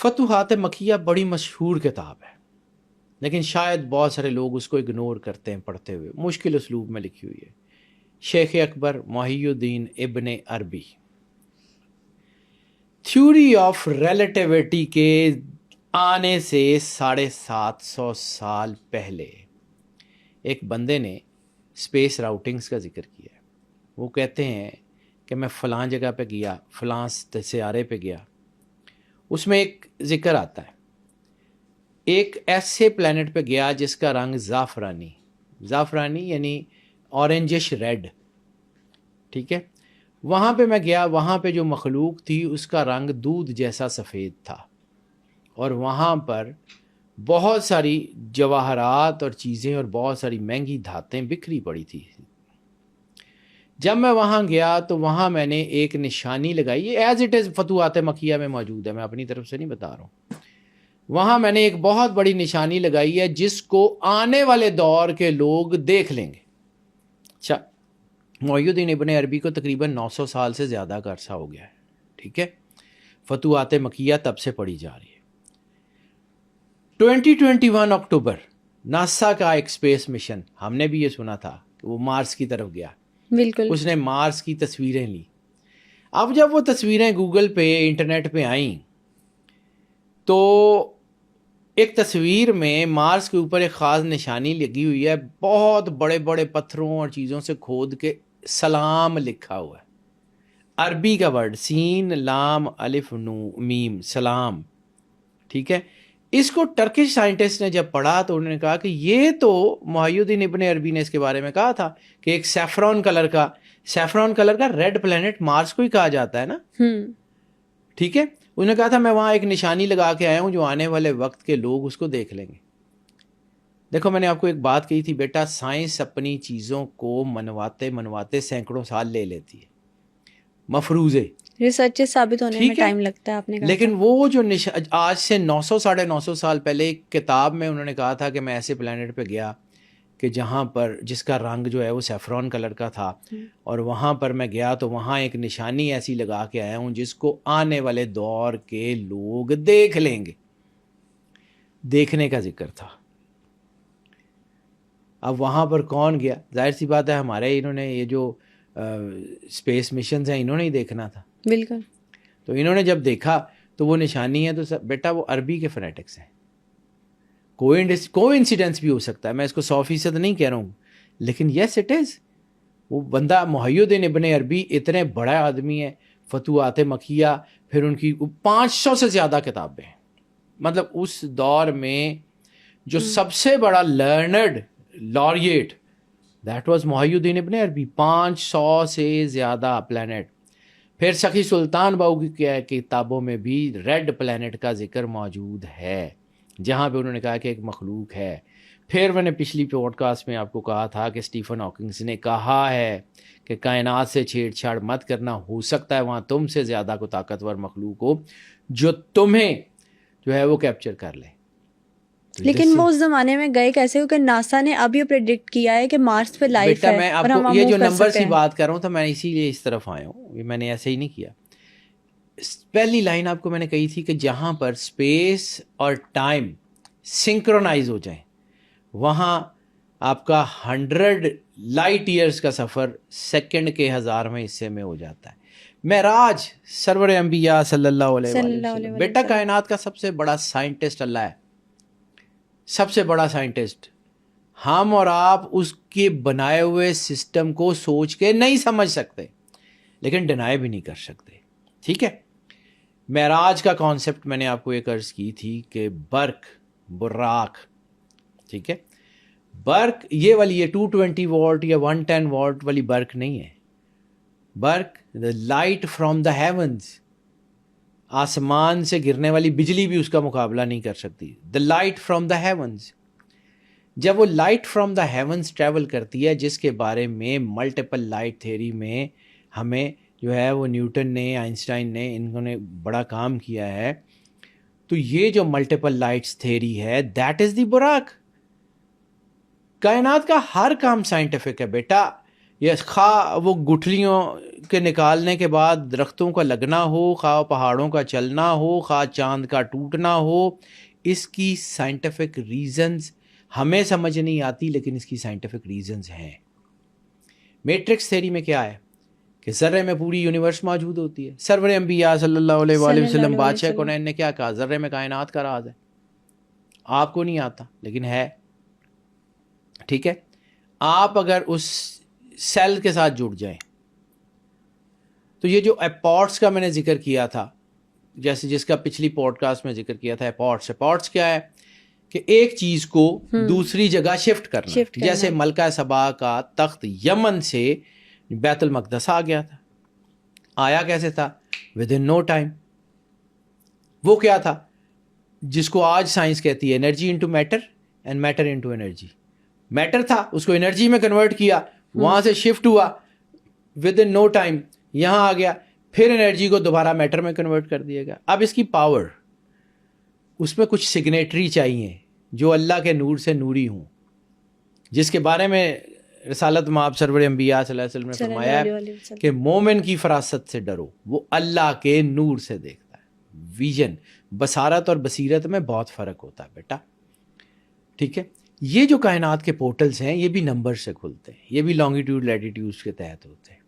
فتوحات مکیہ بڑی مشہور کتاب ہے، لیکن شاید بہت سارے لوگ اس کو اگنور کرتے ہیں پڑھتے ہوئے، مشکل اسلوب میں لکھی ہوئی ہے۔ شیخ اکبر محی الدین ابن عربی تھیوری آف ریلیٹیوٹی کے آنے سے 750 سال پہلے ایک بندے نے اسپیس راؤٹنگز کا ذکر کیا ہے۔ وہ کہتے ہیں کہ میں فلاں جگہ پہ گیا، فلاں سیارے پہ گیا، اس میں ایک ذکر آتا ہے ایک ایسے پلانٹ پہ گیا جس کا رنگ زعفرانی یعنی اورنجش ریڈ، ٹھیک ہے۔ وہاں پہ میں گیا، وہاں پہ جو مخلوق تھی اس کا رنگ دودھ جیسا سفید تھا، اور وہاں پر بہت ساری جواہرات اور چیزیں اور بہت ساری مہنگی دھاتیں بکھری پڑی تھی۔ جب میں وہاں گیا تو وہاں میں نے ایک نشانی لگائی، یہ ایز اٹ از فتوحات مکیہ میں موجود ہے، میں اپنی طرف سے نہیں بتا رہا ہوں۔ وہاں میں نے ایک بہت بڑی نشانی لگائی ہے جس کو آنے والے دور کے لوگ دیکھ لیں گے۔ اچھا، محی الدین ابن عربی کو تقریباً 900 سال سے زیادہ کا عرصہ ہو گیا ہے، ٹھیک ہے۔ فتوحات مکیہ تب سے پڑھی جا رہی ہے۔ 2021 اکتوبر ناسا کا ایک اسپیس مشن، ہم نے بھی یہ سنا تھا کہ وہ مارس کی طرف گیا، بالکل، اس نے مارس کی تصویریں لی۔ اب جب وہ تصویریں گوگل پہ انٹرنیٹ پہ آئیں تو ایک تصویر میں مارس کے اوپر ایک خاص نشانی لگی ہوئی ہے، بہت بڑے بڑے پتھروں اور چیزوں سے کھود کے سلام لکھا ہوا ہے، عربی کا ورڈ، سین لام الف نو میم، سلام، ٹھیک ہے۔ اس کو ٹرکش سائنٹسٹ نے جب پڑھا تو انہوں نے کہا کہ یہ تو محی الدین ابن عربی نے اس کے بارے میں کہا تھا کہ ایک سیفرون کلر کا ریڈ پلینٹ مارس کو ہی کہا جاتا ہے نا، ٹھیک ہے۔ انہوں نے کہا تھا میں وہاں ایک نشانی لگا کے آیا ہوں جو آنے والے وقت کے لوگ اس کو دیکھ لیں گے۔ دیکھو، میں نے آپ کو ایک بات کہی تھی بیٹا، سائنس اپنی چیزوں کو منواتے سینکڑوں سال لے لیتی ہے، مفروضے، ریسرچ ثابت ہونے میں ٹائم لگتا ہے، آپ نے کہا لیکن وہ جو آج سے 900 سال پہلے ایک کتاب میں انہوں نے کہا تھا کہ میں ایسے پلانٹ پہ گیا کہ جہاں پر جس کا رنگ جو ہے وہ سیفرون کلر کا تھا، اور وہاں پر میں گیا تو وہاں ایک نشانی ایسی لگا کے آیا ہوں جس کو آنے والے دور کے لوگ دیکھ لیں گے۔ دیکھنے کا ذکر تھا۔ اب وہاں پر کون گیا؟ ظاہر سی بات ہے ہمارے انہوں نے یہ جو اسپیس مشنز ہیں انہوں نے ہی دیکھنا تھا، بالکل۔ تو انہوں نے جب دیکھا تو وہ نشانی ہے، تو بیٹا وہ عربی کے فنیٹکس ہیں، کوئی انسیڈنس بھی ہو سکتا ہے، میں اس کو 100% نہیں کہہ رہا ہوں، لیکن یس اٹ از۔ وہ بندہ محی الدین ابن عربی اتنے بڑا آدمی ہے، فتوحات مکیہ، پھر ان کی 500 سے زیادہ کتابیں ہیں، مطلب اس دور میں جو سب سے بڑا لرنڈ لاریٹ دیٹ واز محی الدین ابن عربی، 500 سے زیادہ پلانٹ۔ پھر سخی سلطان باؤ کی کتابوں میں بھی ریڈ پلانٹ کا ذکر موجود ہے، جہاں پہ انہوں نے کہا کہ ایک مخلوق ہے۔ پھر میں نے پچھلی پوڈ کاسٹ میں آپ کو کہا تھا کہ اسٹیفن ہاکنگس نے کہا ہے کہ کائنات سے چھیڑ چھاڑ مت کرنا، ہو سکتا ہے وہاں تم سے زیادہ کو طاقتور مخلوق ہو جو تمہیں جو ہے وہ کیپچر کر لے۔ لیکن وہ اس زمانے میں گئے کیسے؟ کیونکہ ناسا نے اب یہ پریڈکٹ کیا ہے کہ مارس پہ لائف بیٹا ہے، میں آپ اور ہم کو یہ جو موو کر نمبر سکتے سی ہیں۔ بات کر رہا ہوں تو میں اسی لیے اس طرف آیا ہوں، یہ میں نے ایسے ہی نہیں کیا۔ پہلی لائن آپ کو میں نے کہی تھی کہ جہاں پر اسپیس اور ٹائم سنکرونائز ہو جائیں وہاں آپ کا 100 لائٹ ایئرز کا سفر سیکنڈ کے 1000ویں حصے میں ہو جاتا ہے۔ معراج سرور انبیاء صلی اللہ علیہ وسلم، بیٹا کائنات کا سب سے بڑا سائنٹسٹ اللہ ہے، سب سے بڑا سائنٹسٹ۔ ہم اور آپ اس کے بنائے ہوئے سسٹم کو سوچ کے نہیں سمجھ سکتے، لیکن ڈینائی بھی نہیں کر سکتے، ٹھیک ہے۔ معراج کا کانسیپٹ میں نے آپ کو ایک عرض کی تھی کہ برق، براق، ٹھیک ہے۔ برق یہ والی یہ 220 واٹ یا 110 واٹ والی برق نہیں ہے۔ برق the light from the heavens, آسمان سے گرنے والی بجلی بھی اس کا مقابلہ نہیں کر سکتی۔ The light from the heavens, جب وہ light from the heavens travel کرتی ہے، جس کے بارے میں ملٹیپل لائٹ تھیوری میں ہمیں جو ہے وہ نیوٹن نے، آئنسٹائن نے، انہوں نے بڑا کام کیا ہے، تو یہ جو ملٹیپل لائٹس تھیوری ہے دیٹ از دی براق۔ کائنات کا ہر کام سائنٹیفک ہے بیٹا۔ یا خواہ وہ گٹھلیوں کے نکالنے کے بعد درختوں کا لگنا ہو، خواہ پہاڑوں کا چلنا ہو، خواہ چاند کا ٹوٹنا ہو، اس کی سائنٹیفک ریزنز ہمیں سمجھ نہیں آتی، لیکن اس کی سائنٹیفک ریزنز ہیں. میٹرکس تھیوری میں کیا ہے کہ ذرے میں پوری یونیورس موجود ہوتی ہے. سرور انبیاء صلی اللہ علیہ وآلہ وسلم بادشاہ کونین نے کیا کہا؟ ذرے میں کائنات کا راز ہے. آپ کو نہیں آتا لیکن ہے. ٹھیک ہے، آپ اگر اس سیل کے ساتھ جڑ جائیں تو یہ جو اپورٹس کا میں نے ذکر کیا تھا، جیسے جس کا پچھلی پوڈ کاسٹ میں ذکر کیا تھا، اپورٹس کیا ہے کہ ایک چیز کو دوسری جگہ شفٹ کرنا. جیسے ملکہ سبا کا تخت یمن سے بیت المقدس آ گیا تھا. آیا کیسے تھا؟ With in no time. وہ کیا تھا جس کو آج سائنس کہتی ہے energy into matter and matter into energy. Matter تھا، اس کو انرجی میں کنورٹ کیا، وہاں سے شفٹ ہوا، ود ان نو ٹائم یہاں آ گیا، پھر انرجی کو دوبارہ میٹر میں کنورٹ کر دیا گیا. اب اس کی پاور، اس میں کچھ سگنیٹری چاہیے جو اللہ کے نور سے نوری ہوں، جس کے بارے میں رسالت مآب سرور انبیاء صلی اللہ علیہ وسلم نے فرمایا ہے کہ مومن کی فراست سے ڈرو، وہ اللہ کے نور سے دیکھتا ہے. ویژن، بصارت اور بصیرت میں بہت فرق ہوتا ہے بیٹا. ٹھیک ہے، یہ جو کائنات کے پورٹلز ہیں یہ بھی نمبر سے کھلتے ہیں، یہ بھی لانگیٹیوڈ لیٹیٹیوڈ کے تحت ہوتے ہیں.